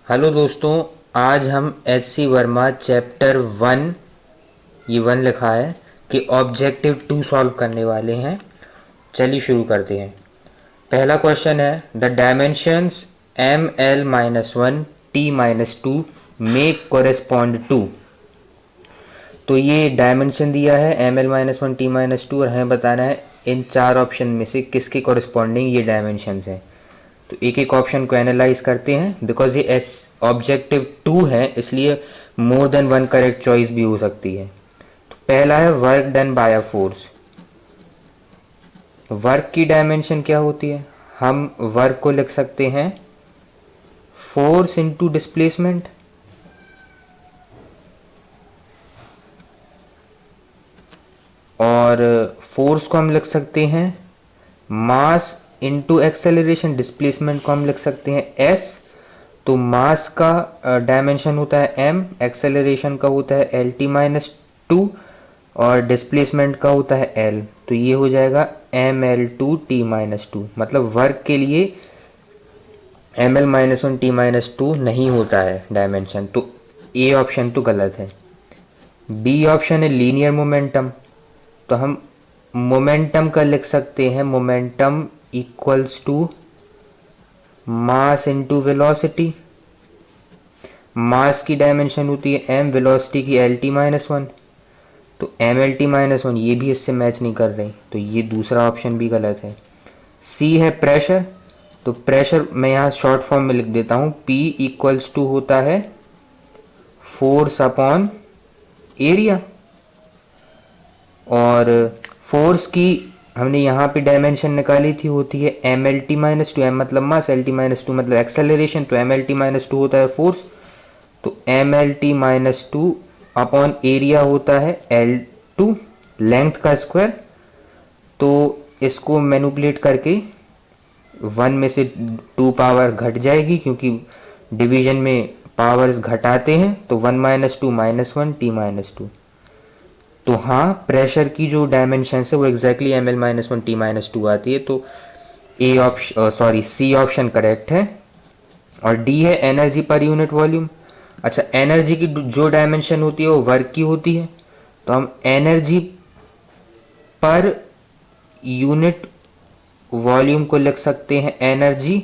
Hello दोस्तों, आज हम एच सी वर्मा चैप्टर 1, ये 1 लिखा है कि ऑब्जेक्टिव 2 सॉल्व करने वाले हैं। चलिए शुरू करते हैं। पहला क्वेश्चन है the dimensions M L -1 t-2 में कोरेस्पॉन्ड टू। तो ये डायमेंशन दिया है ml-1 t-2 और हमें बताना है इन चार ऑप्शन में से किसके कॉरेस्पॉन्डिंग ये डायमेंशंस हैं। तो एक एक ऑप्शन को एनालाइज करते हैं। बिकॉज ये एस ऑब्जेक्टिव 2 है इसलिए more than one correct choice भी हो सकती है। तो पहला है work done by a force. Work की डायमेंशन क्या होती है? हम वर्क को लिख सकते हैं फोर्स इनटू डिस्प्लेसमेंट, और फोर्स को हम लिख सकते हैं मास इनटू एक्सेलरेशन। डिस्प्लेसमेंट को हम लिख सकते हैं एस। तो मास का डायमेंशन होता है m, एक्सेलरेशन का होता है lt-2 और डिस्प्लेसमेंट का होता है l। तो ये हो जाएगा ml2t-2। मतलब वर्क के लिए ml-1 t-2 नहीं होता है डायमेंशन। तो ए ऑप्शन तो गलत है। बी ऑप्शन है लीनियर मोमेंटम। तो हम मोमेंटम का लिख सकते हैं momentum equals to mass into velocity. Mass की डायमेंशन होती है m, वेलोसिटी की lt-1। तो mlt-1 ये भी इससे मैच नहीं कर रही, तो ये दूसरा ऑप्शन भी गलत है। सी है प्रेशर। तो प्रेशर मैं यहाँ शॉर्ट फॉर्म में लिख देता हूँ, P इक्वल्स टू होता है फोर्स अपॉन एरिया। और फोर्स की हमने यहाँ पे डायमेंशन निकाली थी, होती है mlt-2। m मतलब मास, lt-2 मतलब एक्सेलरेशन। तो mlt-2 होता है फोर्स। तो mlt-2 अपॉन एरिया होता है L2, लेंथ का स्क्वायर। तो इसको मैनिपुलेट करके 1 में से 2 पावर घट जाएगी, क्योंकि डिवीजन में पावर्स घटाते हैं। तो 1 - 2 -1 t-2। तो हाँ, प्रेशर की जो डायमेंशन है वो एग्जैक्टली ml-1 t-2 आती है। तो A option C option correct है। और डी है एनर्जी पर यूनिट वॉल्यूम। अच्छा, एनर्जी की जो डायमेंशन होती है वो वर्क की होती है। तो हम एनर्जी पर यूनिट वॉल्यूम को लिख सकते हैं एनर्जी,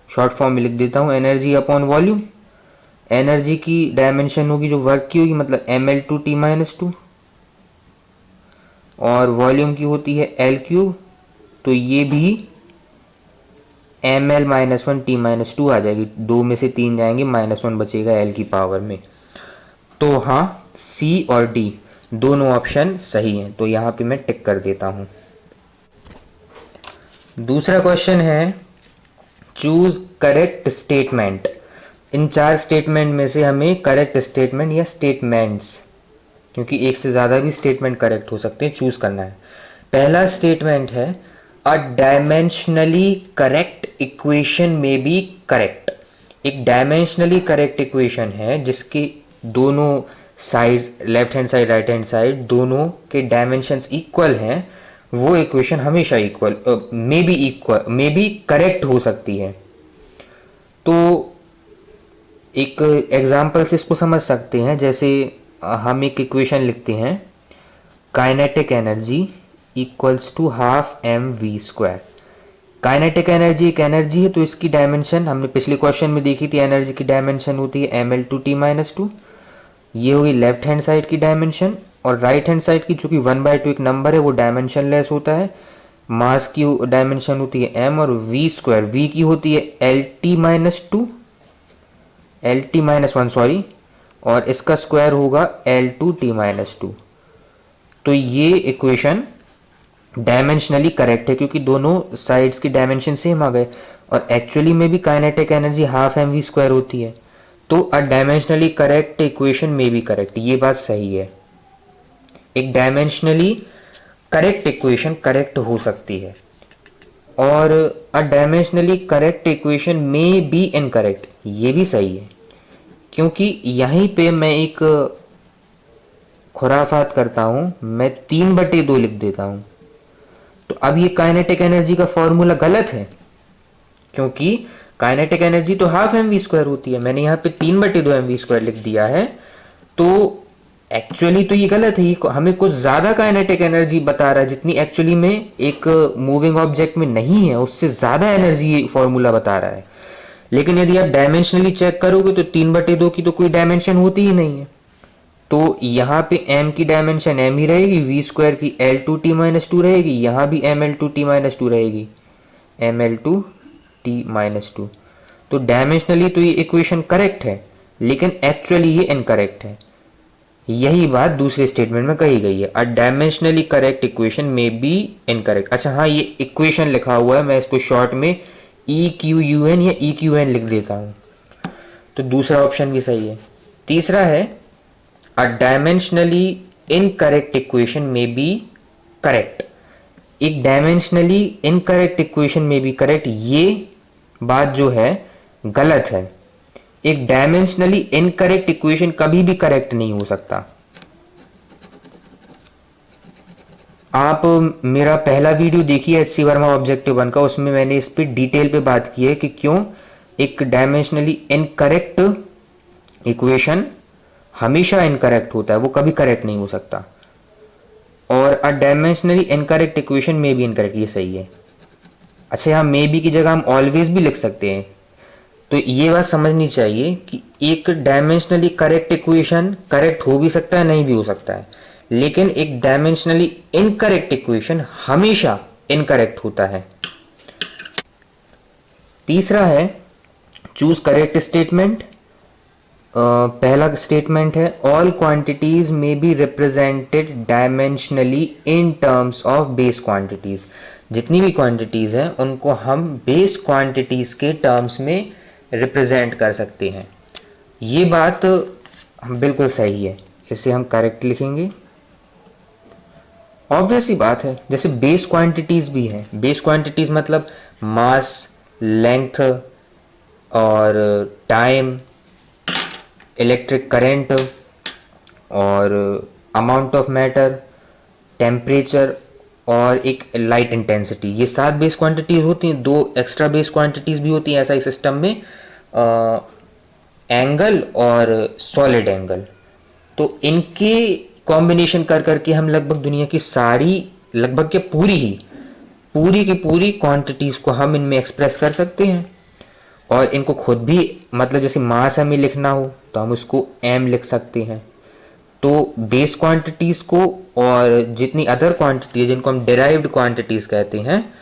शॉर्ट फॉर्म में लिख देता हूँ एनर्जी अपॉन वॉल्यूम। एनर्जी की डायमेंशन होगी जो वर्क की होगी, मतलब ml2 t-2, और वॉल्यूम की होती है L3। तो ये भी ml-1 t-2 आ जाएगी। 2 में से 3 जाएंगे, -1 बचेगा L की पावर में। तो हाँ, सी और डी दोनों ऑप्शन सही हैं। तो यहाँ पे मैं टिक कर देता हूँ। दूसरा क्वेश्चन है चूज करेक्ट स्टेटमेंट। इन चार स्टेटमेंट में से हमें करेक्ट स्टेटमेंट या स्टेटमेंट्स, क्योंकि एक से ज़्यादा भी स्टेटमेंट करेक्ट हो सकते हैं, चूज करना है। पहला स्टेटमेंट है अ डायमेंशनली करेक्ट इक्वेशन में बी करेक्ट। एक डायमेंशनली करेक्ट इक्वेशन है जिसके दोनों sides, left hand side right hand side, दोनों के डायमेंशंस इक्वल हैं, वो इक्वेशन हमेशा इक्वल में बी करेक्ट हो सकती है। तो एक एग्जांपल से इसको समझ सकते हैं। जैसे हम एक इक्वेशन लिखते हैं kinetic energy equals to half mv²। Kinetic energy एक एनर्जी है, तो इसकी डायमेंशन हमने पिछले क्वेश्चन में देखी थी। एनर्जी की डायमेंशन होती है ml2t-2। ये होगी लेफ्ट हैंड साइड की डायमेंशन। और राइट हैंड साइड की चूंकि 1/2 एक नंबर है, वो डायमेंशन लेस होता है। मास की डायमेंशन होती है m, और v², v की होती है lt-1 सॉरी, और इसका स्क्वायर होगा L2t-2। तो ये इक्वेशन डायमेंशनली करेक्ट है, क्योंकि दोनों साइड्स की डायमेंशन सेम आ गए। और एक्चुअली में भी काइनेटिक एनर्जी हाफ mv² होती है। तो अ डायमेंशनली करेक्ट इक्वेशन में भी करेक्ट, ये बात सही है। एक डायमेंशनली करेक्ट इक्वेशन करेक्ट हो सकती है, और अ डायमेंशनली करेक्ट इक्वेशन में बी इनकरेक्ट, ये भी सही है। क्योंकि यहीं पे मैं एक खुराफात करता हूं, मैं 3/2 लिख देता हूं। तो अब ये काइनेटिक एनर्जी का फॉर्मूला गलत है, क्योंकि काइनेटिक एनर्जी तो हाफ mv² होती है, मैंने यहाँ पे 3/2 mv² लिख दिया है, तो एक्चुअली तो ये गलत है, ये हमें कुछ ज़्यादा काइनेटिक एनर्जी बता रहा है जितनी एक्चुअली में एक मूविंग ऑब्जेक्ट में नहीं है, उससे ज़्यादा एनर्जी ये फॉर्मूला बता रहा है। लेकिन यदि आप डायमेंशनली चेक करोगे तो 3/2 की तो कोई डायमेंशन होती ही नहीं है, तो यहाँ पे m की डायमेंशन m ही रहेगी, v² की L2t-2 रहेगी, यहाँ भी mL2t-2 रहेगी, mL2t-2। तो डायमेंशनली तो ये इक्वेशन करेक्ट है, लेकिन एक्चुअली ये इनकरेक्ट है। यही बात दूसरे स्टेटमेंट में कही गई है, अ डायमेंशनली करेक्ट इक्वेशन में बी इनकरेक्ट। अच्छा हाँ, ये इक्वेशन लिखा हुआ है, मैं इसको शॉर्ट में EQUN या EQN लिख देता हूँ, तो दूसरा ऑप्शन भी सही है। तीसरा है अ डायमेंशनली इनकरेक्ट इक्वेशन में बी करेक्ट। एक डायमेंशनली इनकरेक्ट इक्वेशन में बी करेक्ट, ये बात जो है गलत है। एक डायमेंशनली इनकरेक्ट इक्वेशन कभी भी करेक्ट नहीं हो सकता। आप मेरा पहला वीडियो देखिए HC वर्मा ऑब्जेक्टिव 1 का, उसमें मैंने इस पे डिटेल पे बात की है कि क्यों एक डायमेंशनली इनकरेक्ट इक्वेशन हमेशा इनकरेक्ट होता है, वो कभी करेक्ट नहीं हो सकता। और अ डायमेंशनली इनकरेक्ट इक्वेशन में भी इनकरेक्ट, ये सही है। अच्छा, यहाँ मे बी की जगह हम ऑलवेज भी लिख सकते हैं। तो ये बात समझनी चाहिए कि एक डायमेंशनली करेक्ट इक्वेशन करेक्ट हो भी सकता है, नहीं भी हो सकता है, लेकिन एक डायमेंशनली इनकरेक्ट इक्वेशन हमेशा इनकरेक्ट होता है। तीसरा है चूज करेक्ट स्टेटमेंट। पहला स्टेटमेंट है ऑल क्वांटिटीज में be represented dimensionally in terms of base quantities. जितनी भी क्वांटिटीज हैं उनको हम बेस क्वांटिटीज के टर्म्स में रिप्रेजेंट कर सकते हैं। ये बात बिल्कुल सही है, इसे हम करेक्ट लिखेंगे। ऑब्वियस ही बात है, जैसे बेस क्वांटिटीज भी हैं। बेस क्वांटिटीज मतलब मास, लेंथ और टाइम, इलेक्ट्रिक करंट और अमाउंट ऑफ मैटर, टेम्परेचर और एक लाइट इंटेंसिटी, ये 7 बेस क्वांटिटीज होती हैं। 2 एक्स्ट्रा बेस क्वांटिटीज भी होती हैं ऐसा ही सिस्टम में, एंगल और सॉलिड एंगल। तो इनके कॉम्बिनेशन कर करके हम लगभग दुनिया की सारी, लगभग क्या पूरी की पूरी क्वांटिटीज को हम इनमें एक्सप्रेस कर सकते हैं। और इनको खुद भी, मतलब जैसे मास हमें लिखना हो तो हम उसको m लिख सकते हैं। तो बेस क्वांटिटीज को और जितनी अदर क्वांटिटीज जिनको हम डिराइव्ड क्वांटिटीज कहते हैं,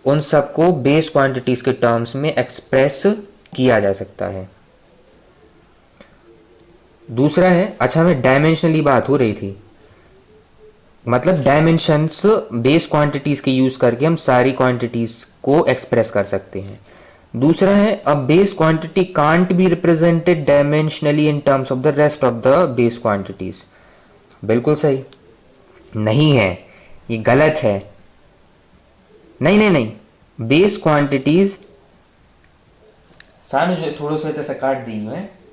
उन सबको बेस क्वांटिटीज के टर्म्स में एक्सप्रेस किया जा सकता है। दूसरा है, अच्छा हमें डायमेंशनली बात हो रही थी, मतलब डायमेंशंस बेस क्वांटिटीज के यूज करके हम सारी क्वांटिटीज को एक्सप्रेस कर सकते हैं। दूसरा है a base quantity can't be represented dimensionally in terms of the rest of the base quantities. बिल्कुल सही नहीं है, ये गलत है। नहीं, बेस क्वांटिटीज सानू जो थोड़ा सा ऐसा काट दी है।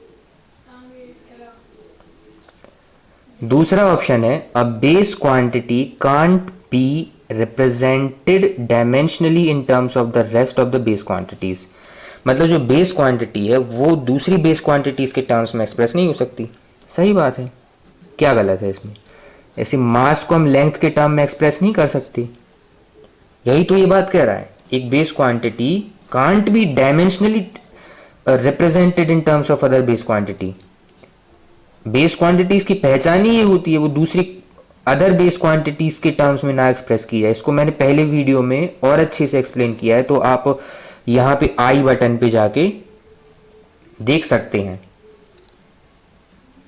दूसरा ऑप्शन है a base quantity can't be represented dimensionally in terms of the rest of the base quantities. मतलब जो बेस क्वांटिटी है वो दूसरी बेस क्वांटिटीज के टर्म्स में एक्सप्रेस नहीं हो सकती। सही बात है, क्या गलत है इसमें? ऐसे मास को हम लेंथ के टर्म में एक्सप्रेस नहीं कर सकते, यही तो ये बात कह रहा है। एक base quantity can't be dimensionally represented in terms of other base quantity. Base quantities की पहचान ही ये होती है, वो दूसरी अदर बेस क्वांटिटीज के टर्म्स में ना एक्सप्रेस किया है। इसको मैंने पहले वीडियो में और अच्छे से एक्सप्लेन किया है, तो आप यहाँ पे आई बटन पे जाके देख सकते हैं।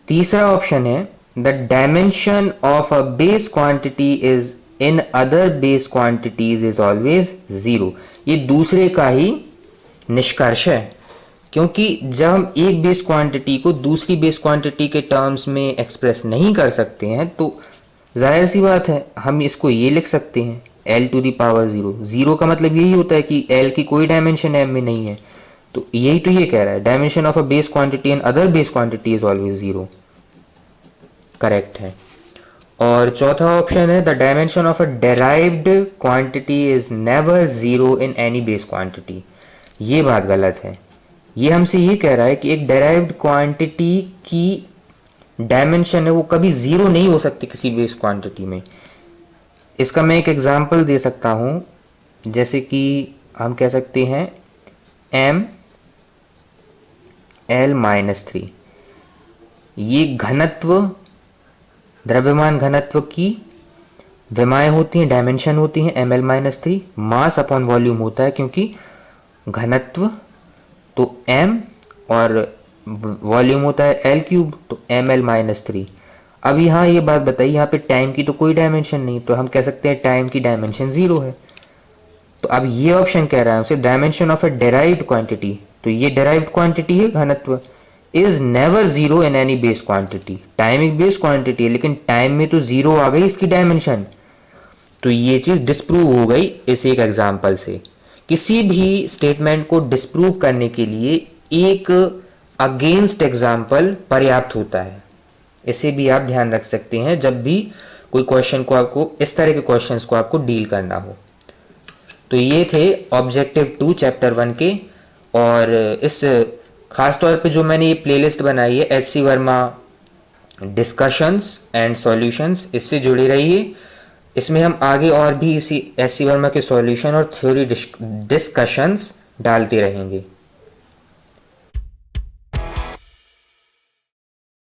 तीसरा ऑप्शन है the dimension of a base quantity is in other base quantities is always 0। ये दूसरे का ही निष्कर्ष है, क्योंकि जब हम एक बेस क्वांटिटी को दूसरी बेस क्वांटिटी के टर्म्स में एक्सप्रेस नहीं कर सकते हैं, तो जाहिर सी बात है हम इसको ये लिख सकते हैं L⁻0। 0 का मतलब यही होता है कि L की कोई डायमेंशन M में नहीं है, तो यही तो ये कह रहा है, dimension of a base quantity and other base quantity is always 0। Correct है। और चौथा ऑप्शन है the dimension of a derived quantity is never 0 in any base quantity. ये बात गलत है। ये हमसे ये कह रहा है कि एक डेराइव्ड क्वांटिटी की डायमेंशन है वो कभी ज़ीरो नहीं हो सकती किसी बेस क्वांटिटी में। इसका मैं एक एग्जांपल दे सकता हूँ, जैसे कि हम कह सकते हैं Ml-3। ये घनत्व, द्रव्यमान घनत्व की विमाएँ होती हैं, डायमेंशन होती हैं Ml-3। मास अपॉन वॉल्यूम होता है, क्योंकि घनत्व तो m और वॉल्यूम होता है L3, तो Ml-3। अब यहाँ ये बात बताइए, यहाँ पे टाइम की तो कोई डायमेंशन नहीं, तो हम कह सकते हैं टाइम की डायमेंशन 0 है। तो अब ये ऑप्शन कह रहा है हमसे dimension of A derived quantity, तो ये डेराइव्ड क्वांटिटी है घनत्व, is never zero in any base quantity. Time एक बेस क्वांटिटी है, लेकिन टाइम में तो जीरो आ गई इसकी डायमेंशन। तो ये चीज़ डिस्प्रूव हो गई इस एक एग्जाम्पल से। किसी भी स्टेटमेंट को डिस्प्रूव करने के लिए एक अगेंस्ट एग्जाम्पल पर्याप्त होता है। इसे भी आप ध्यान रख सकते हैं जब भी कोई क्वेश्चन को आपको, इस तरह के क्वेश्चंस को आपको डील करना हो। तो ये थे ऑब्जेक्टिव 2 चैप्टर 1 के। और इस खास तौर पे जो मैंने ये प्लेलिस्ट बनाई है H C Verma discussions and solutions, इससे जुड़े रहिए। इसमें हम आगे और भी इसी एच सी वर्मा के सॉल्यूशन और थ्योरी डिस्कशंस डालते रहेंगे।